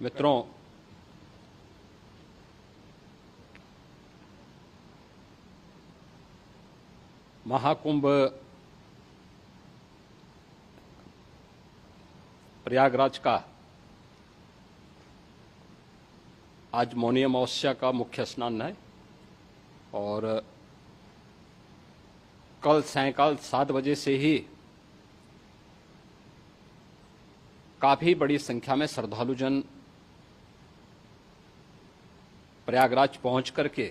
मित्रों, महाकुंभ प्रयागराज का आज मौनी अमावस्या का मुख्य स्नान है और कल सायंकाल 7 बजे से ही काफी बड़ी संख्या में श्रद्धालुजन प्रयागराज पहुंच करके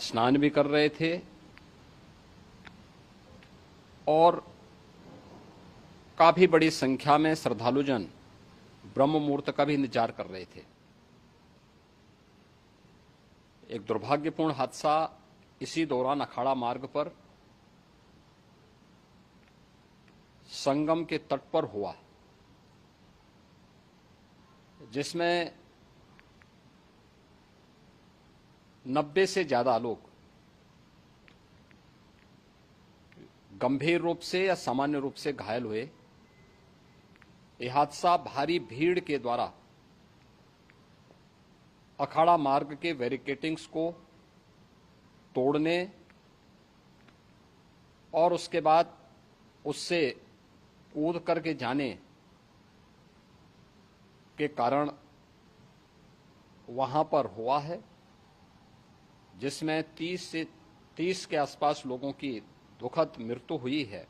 स्नान भी कर रहे थे और काफी बड़ी संख्या में श्रद्धालुजन ब्रह्म मुहूर्त का भी इंतजार कर रहे थे। एक दुर्भाग्यपूर्ण हादसा इसी दौरान अखाड़ा मार्ग पर संगम के तट पर हुआ, जिसमें 90 से ज्यादा लोग गंभीर रूप से या सामान्य रूप से घायल हुए। यह हादसा भारी भीड़ के द्वारा अखाड़ा मार्ग के बैरिकेडिंग्स को तोड़ने और उसके बाद उससे कूद करके जाने के कारण वहां पर हुआ है, जिसमें 30 के आसपास लोगों की दुखद मृत्यु हुई है।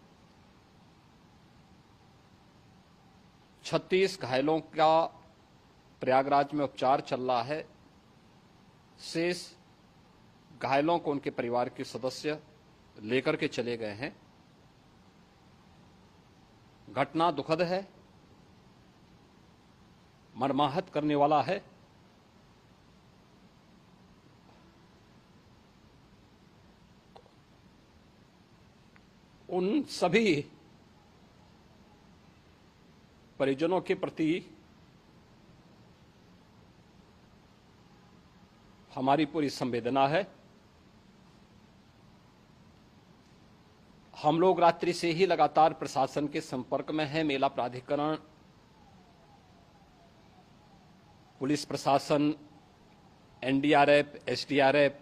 36 घायलों का प्रयागराज में उपचार चल रहा है। शेष घायलों को उनके परिवार के सदस्य लेकर के चले गए हैं। घटना दुखद है, मर्माहत करने वाला है। उन सभी परिजनों के प्रति हमारी पूरी संवेदना है। हम लोग रात्रि से ही लगातार प्रशासन के संपर्क में हैं। मेला प्राधिकरण, पुलिस प्रशासन, एनडीआरएफ, एसडीआरएफ,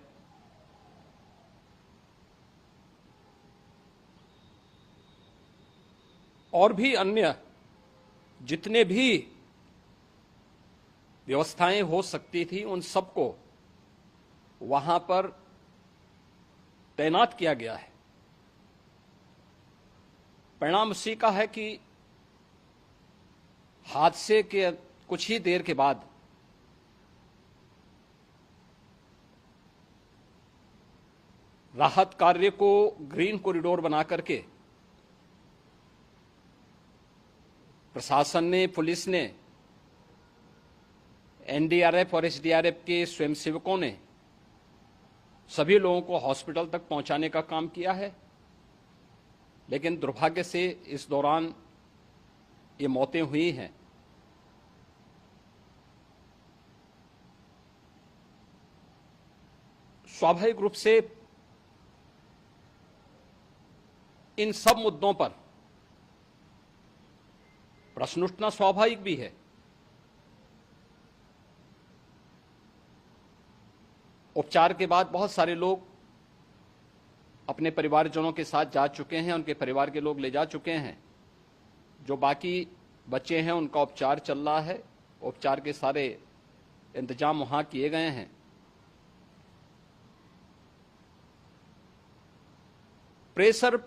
और भी अन्य जितने भी व्यवस्थाएं हो सकती थी उन सबको वहां पर तैनात किया गया है। परिणाम उसी का है कि हादसे के कुछ ही देर के बाद राहत कार्य को ग्रीन कॉरिडोर बना करके प्रशासन ने, पुलिस ने, एनडीआरएफ और एसडीआरएफ के स्वयंसेवकों ने सभी लोगों को हॉस्पिटल तक पहुंचाने का काम किया है। लेकिन दुर्भाग्य से इस दौरान ये मौतें हुई हैं। स्वाभाविक रूप से इन सब मुद्दों पर प्रश्न उठना स्वाभाविक भी है। उपचार के बाद बहुत सारे लोग अपने परिवारजनों के साथ जा चुके हैं, उनके परिवार के लोग ले जा चुके हैं। जो बाकी बच्चे हैं उनका उपचार चल रहा है। उपचार के सारे इंतजाम वहां किए गए हैं। प्रेशर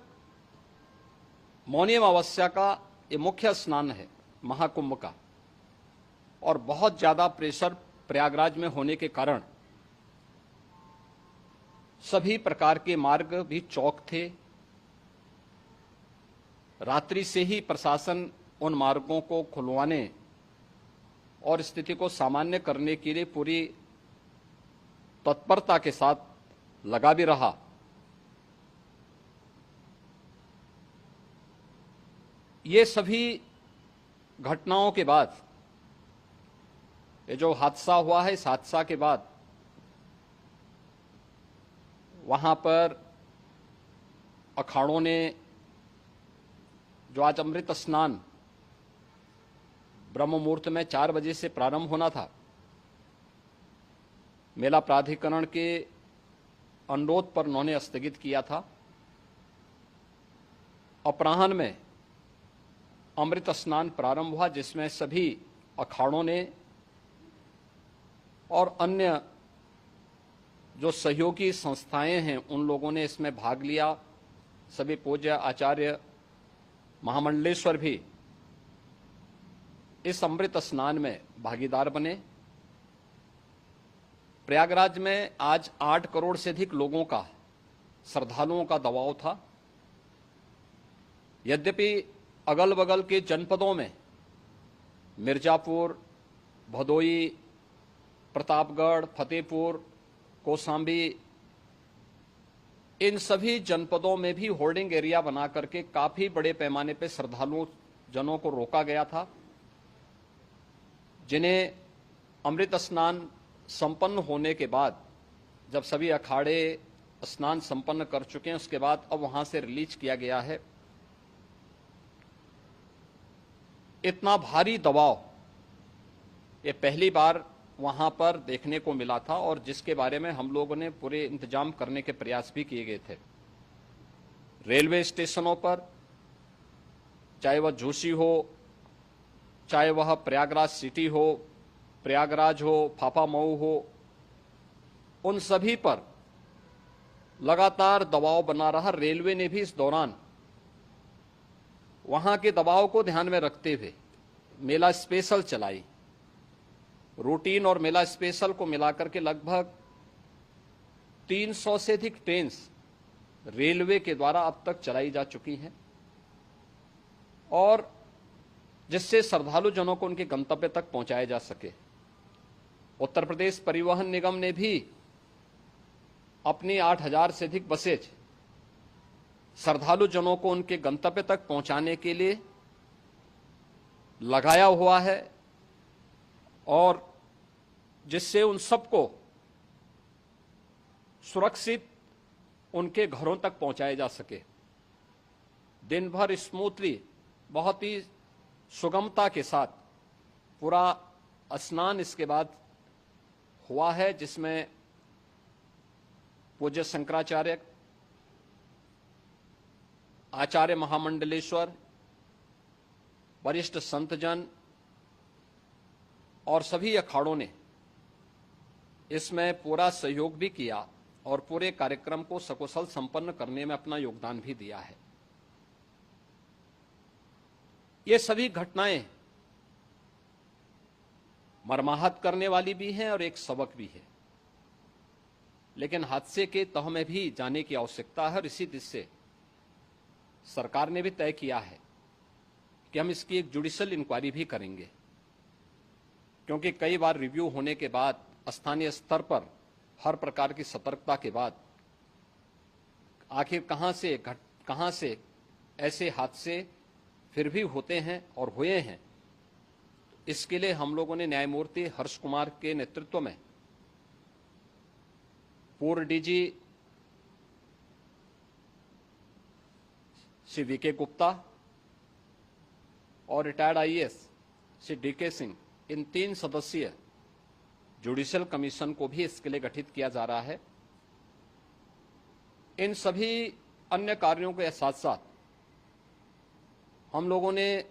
मौनी अमावस्या का ये मुख्य स्नान है महाकुंभ का, और बहुत ज्यादा प्रेशर प्रयागराज में होने के कारण सभी प्रकार के मार्ग भी चौक थे। रात्रि से ही प्रशासन उन मार्गों को खुलवाने और स्थिति को सामान्य करने के लिए पूरी तत्परता के साथ लगा भी रहा। ये सभी घटनाओं के बाद, ये जो हादसा हुआ है, इस हादसा के बाद वहां पर अखाड़ों ने जो आज अमृत स्नान ब्रह्म मुहूर्त में 4 बजे से प्रारंभ होना था। मेला प्राधिकरण के अनुरोध पर उन्होंने स्थगित किया था। अपराह्न में अमृत स्नान प्रारंभ हुआ, जिसमें सभी अखाड़ों ने और अन्य जो सहयोगी संस्थाएं हैं उन लोगों ने इसमें भाग लिया। सभी पूज्य आचार्य महामंडलेश्वर भी इस अमृत स्नान में भागीदार बने। प्रयागराज में आज 8 करोड़ से अधिक लोगों का, श्रद्धालुओं का दबाव था। यद्यपि अगल बगल के जनपदों में मिर्जापुर, भदोई, प्रतापगढ़, फतेहपुर, कौशाम्बी, इन सभी जनपदों में भी होर्डिंग एरिया बना करके काफी बड़े पैमाने पर श्रद्धालुओं जनों को रोका गया था, जिन्हें अमृत स्नान संपन्न होने के बाद, जब सभी अखाड़े स्नान संपन्न कर चुके हैं, उसके बाद अब वहां से रिलीज किया गया है। इतना भारी दबाव ये पहली बार वहां पर देखने को मिला था, और जिसके बारे में हम लोगों ने पूरे इंतजाम करने के प्रयास भी किए गए थे। रेलवे स्टेशनों पर, चाहे वह जोशी हो, चाहे वह प्रयागराज सिटी हो, प्रयागराज हो, फाफा मऊ हो, उन सभी पर लगातार दबाव बना रहा। रेलवे ने भी इस दौरान वहां के दबाव को ध्यान में रखते हुए मेला स्पेशल चलाई। रूटीन और मेला स्पेशल को मिलाकर के लगभग 300 से अधिक ट्रेन रेलवे के द्वारा अब तक चलाई जा चुकी हैं, और जिससे श्रद्धालु जनों को उनके गंतव्य तक पहुंचाया जा सके। उत्तर प्रदेश परिवहन निगम ने भी अपनी 8000 से अधिक बसेज श्रद्धालु जनों को उनके गंतव्य तक पहुंचाने के लिए लगाया हुआ है, और जिससे उन सबको सुरक्षित उनके घरों तक पहुंचाया जा सके। दिन भर स्मूथली, बहुत ही सुगमता के साथ पूरा स्नान इसके बाद हुआ है, जिसमें पूज्य शंकराचार्य, आचार्य महामंडलेश्वर, वरिष्ठ संतजन और सभी अखाड़ों ने इसमें पूरा सहयोग भी किया और पूरे कार्यक्रम को सकुशल संपन्न करने में अपना योगदान भी दिया है। ये सभी घटनाएं मर्माहत करने वाली भी हैं और एक सबक भी है, लेकिन हादसे के तह में भी जाने की आवश्यकता है, और इसी दिशा से सरकार ने भी तय किया है कि हम इसकी एक जुडिशियल इंक्वायरी भी करेंगे, क्योंकि कई बार रिव्यू होने के बाद स्थानीय स्तर पर हर प्रकार की सतर्कता के बाद आखिर कहां से ऐसे हादसे फिर भी होते हैं और हुए हैं। इसके लिए हम लोगों ने न्यायमूर्ति हर्ष कुमार के नेतृत्व में पूर्व डीजी श्री वीके गुप्ता और रिटायर्ड आईएएस श्री डीके सिंह, इन 3 सदस्यीय जुडिशियल कमीशन को भी इसके लिए गठित किया जा रहा है। इन सभी अन्य कार्यों के साथ साथ हम लोगों ने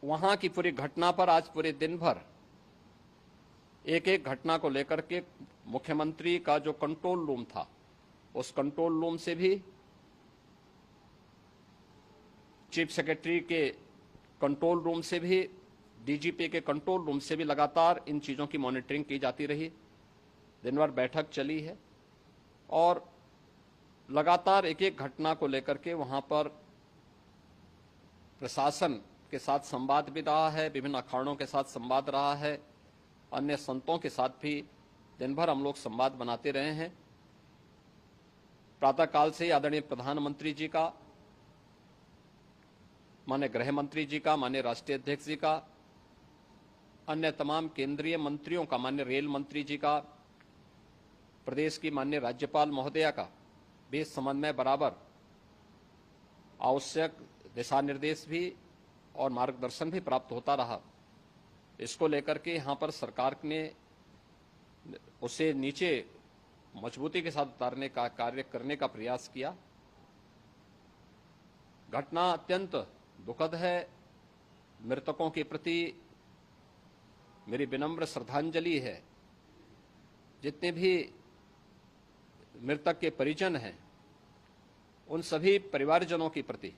वहां की पूरी घटना पर आज पूरे दिन भर एक एक घटना को लेकर के मुख्यमंत्री का जो कंट्रोल रूम था, उस कंट्रोल रूम से भी, चीफ सेक्रेटरी के कंट्रोल रूम से भी, डीजीपी के कंट्रोल रूम से भी लगातार इन चीजों की मॉनिटरिंग की जाती रही। दिन भर बैठक चली है और लगातार एक एक घटना को लेकर के वहां पर प्रशासन के साथ संवाद भी रहा है, विभिन्न अखाड़ों के साथ संवाद रहा है, अन्य संतों के साथ भी दिन भर हम लोग संवाद बनाते रहे हैं। प्रातःकाल से आदरणीय प्रधानमंत्री जी का, माननीय गृह मंत्री जी का, माननीय राष्ट्रीय अध्यक्ष जी का, अन्य तमाम केंद्रीय मंत्रियों का, माननीय रेल मंत्री जी का, प्रदेश की माननीय राज्यपाल महोदया का भी इस संबंध में बराबर आवश्यक दिशा निर्देश भी और मार्गदर्शन भी प्राप्त होता रहा। इसको लेकर के यहाँ पर सरकार ने उसे नीचे मजबूती के साथ उतारने का कार्य करने का प्रयास किया। घटना अत्यंत दुखद है। मृतकों के प्रति मेरी विनम्र श्रद्धांजलि है। जितने भी मृतक के परिजन हैं, उन सभी परिवारजनों के प्रति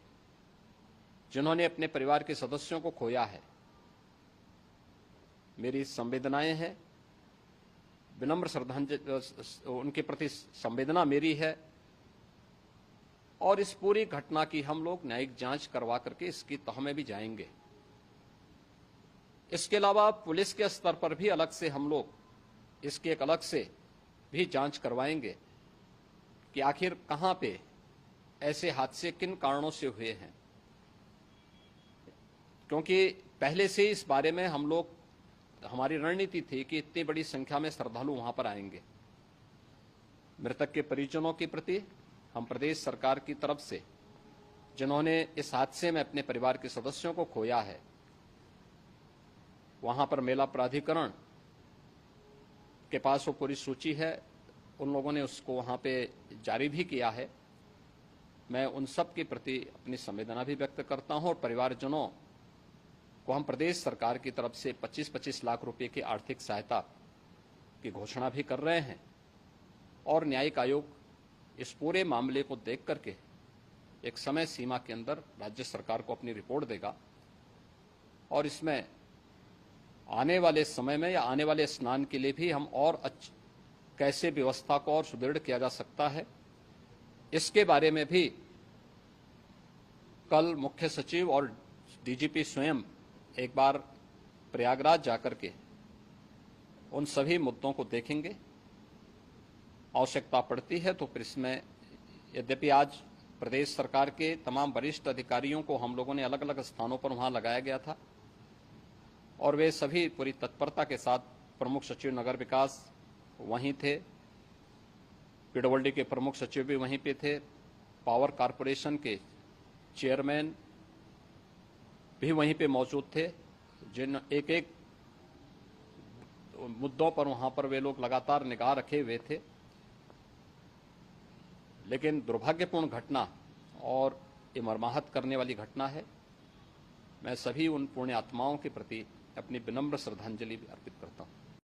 जिन्होंने अपने परिवार के सदस्यों को खोया है, मेरी संवेदनाएं हैं। विनम्र श्रद्धांजलि उनके प्रति संवेदना मेरी है। और इस पूरी घटना की हम लोग न्यायिक जांच करवा करके इसकी तह में भी जाएंगे। इसके अलावा पुलिस के स्तर पर भी अलग से हम लोग इसकी एक अलग से भी जांच करवाएंगे कि आखिर कहां पे ऐसे हादसे किन कारणों से हुए हैं, क्योंकि पहले से इस बारे में हम लोग हमारी रणनीति थी कि इतनी बड़ी संख्या में श्रद्धालु वहां पर आएंगे। मृतक के परिजनों के प्रति हम प्रदेश सरकार की तरफ से, जिन्होंने इस हादसे में अपने परिवार के सदस्यों को खोया है, वहां पर मेला प्राधिकरण के पास वो पूरी सूची है, उन लोगों ने उसको वहां पे जारी भी किया है। मैं उन सब के प्रति अपनी संवेदना भी व्यक्त करता हूं और परिवारजनों को हम प्रदेश सरकार की तरफ से 25-25 लाख रुपए की आर्थिक सहायता की घोषणा भी कर रहे हैं। और न्यायिक आयोग इस पूरे मामले को देख करके एक समय सीमा के अंदर राज्य सरकार को अपनी रिपोर्ट देगा और इसमें आने वाले समय में या आने वाले स्नान के लिए भी हम और कैसे व्यवस्था को और सुदृढ़ किया जा सकता है, इसके बारे में भी कल मुख्य सचिव और डीजीपी स्वयं एक बार प्रयागराज जाकर के उन सभी मुद्दों को देखेंगे। आवश्यकता पड़ती है तो फिर इसमें, यद्यपि आज प्रदेश सरकार के तमाम वरिष्ठ अधिकारियों को हम लोगों ने अलग अलग स्थानों पर वहां लगाया गया था और वे सभी पूरी तत्परता के साथ, प्रमुख सचिव नगर विकास वहीं थे, पीडब्ल्यूडी के प्रमुख सचिव भी वहीं पे थे, पावर कारपोरेशन के चेयरमैन भी वहीं पे मौजूद थे, जिन एक एक मुद्दों पर वहां पर वे लोग लगातार निगाह रखे हुए थे। लेकिन दुर्भाग्यपूर्ण घटना और ये मर्माहत करने वाली घटना है। मैं सभी उन पुण्य आत्माओं के प्रति अपनी विनम्र श्रद्धांजलि अर्पित करता हूं।